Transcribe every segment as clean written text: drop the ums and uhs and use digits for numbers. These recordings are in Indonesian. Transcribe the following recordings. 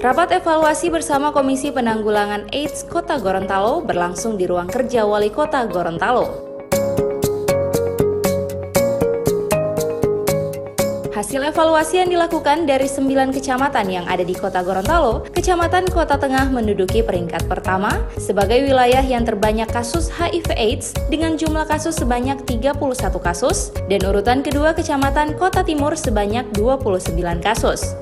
Rapat evaluasi bersama Komisi Penanggulangan AIDS Kota Gorontalo berlangsung di ruang kerja Wali Kota Gorontalo. Hasil evaluasi yang dilakukan dari 9 kecamatan yang ada di Kota Gorontalo, Kecamatan Kota Tengah menduduki peringkat pertama sebagai wilayah yang terbanyak kasus HIV/AIDS dengan jumlah kasus sebanyak 31 kasus, dan urutan kedua Kecamatan Kota Timur sebanyak 29 kasus.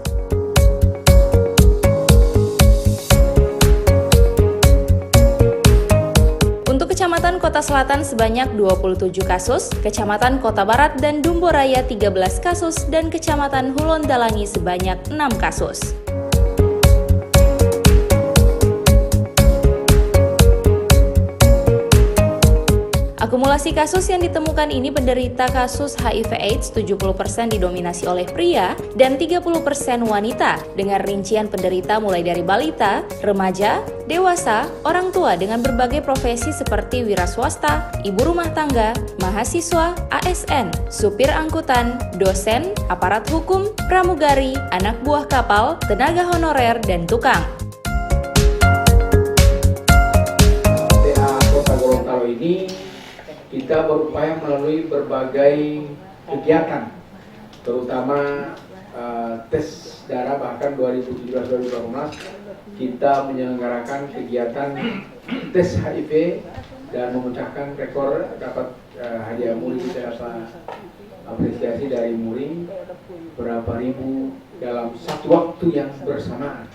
Kecamatan Kota Selatan sebanyak 27 kasus, Kecamatan Kota Barat dan Dumboraya 13 kasus, dan Kecamatan Hulon Dalangi sebanyak 6 kasus. Akumulasi kasus yang ditemukan ini penderita kasus HIV/AIDS 70% didominasi oleh pria dan 30% wanita, dengan rincian penderita mulai dari balita, remaja, dewasa, orang tua dengan berbagai profesi seperti wira swasta, ibu rumah tangga, mahasiswa, ASN, supir angkutan, dosen, aparat hukum, pramugari, anak buah kapal, tenaga honorer, dan tukang. Kota Gorontalo ini kita berupaya melalui berbagai kegiatan, terutama tes darah. Bahkan 2017-2018 kita menyelenggarakan kegiatan tes HIV dan memecahkan rekor, dapat hadiah muri. Kita apresiasi dari muri berapa ribu dalam satu waktu yang bersamaan,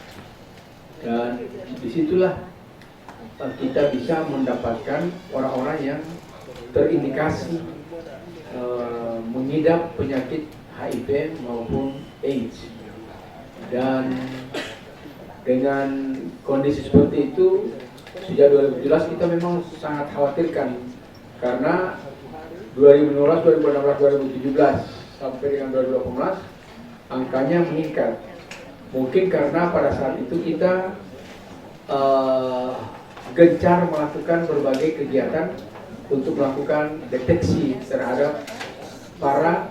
dan disitulah kita bisa mendapatkan orang-orang yang terindikasi mengidap penyakit HIV maupun AIDS. Dan dengan kondisi seperti itu, sejak 2017 kita memang sangat khawatirkan, karena 2015, 2016, 2017 sampai dengan 2018 angkanya meningkat. Mungkin karena pada saat itu kita gencar melakukan berbagai kegiatan untuk melakukan deteksi terhadap para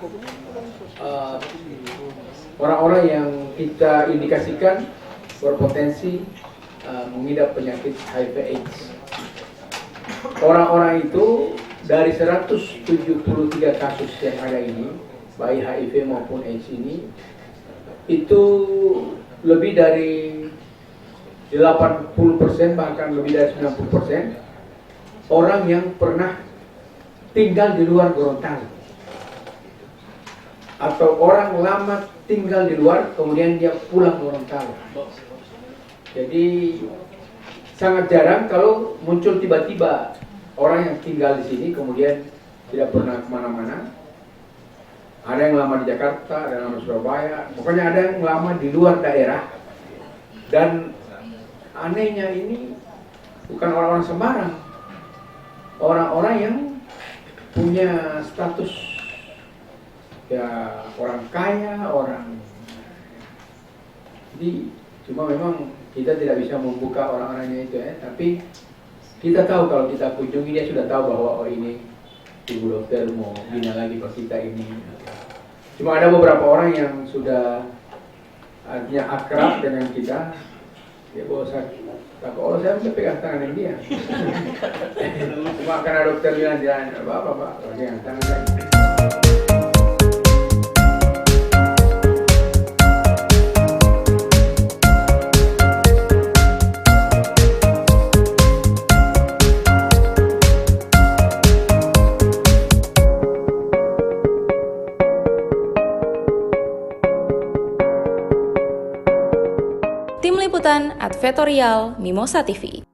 orang-orang yang kita indikasikan berpotensi mengidap penyakit HIV/AIDS. Orang-orang itu dari 173 kasus yang ada ini, baik HIV maupun AIDS ini, itu lebih dari 80%, bahkan lebih dari 90% orang yang pernah tinggal di luar Gorontalo, atau orang lama tinggal di luar kemudian dia pulang ke Gorontalo. Jadi sangat jarang kalau muncul tiba-tiba orang yang tinggal di sini kemudian tidak pernah kemana-mana. Ada yang lama di Jakarta, ada yang lama di Surabaya, pokoknya ada yang lama di luar daerah. Dan anehnya ini bukan orang-orang sembarang, orang-orang yang punya status ya orang kaya, orang. Jadi cuma memang kita tidak bisa membuka orang-orangnya itu ya, tapi kita tahu kalau kita kunjungi dia sudah tahu bahwa oh ini ibu dokter mau bina lagi ke kita ini. Cuma ada beberapa orang yang sudah artinya akrab dengan kita, ya bosan. Takut kalau saya bisa pegang tangan dia. Cuma karena dokter bilang jangan apa-apa, pegang tangan saya. Tim Liputan Advertorial Mimosa TV.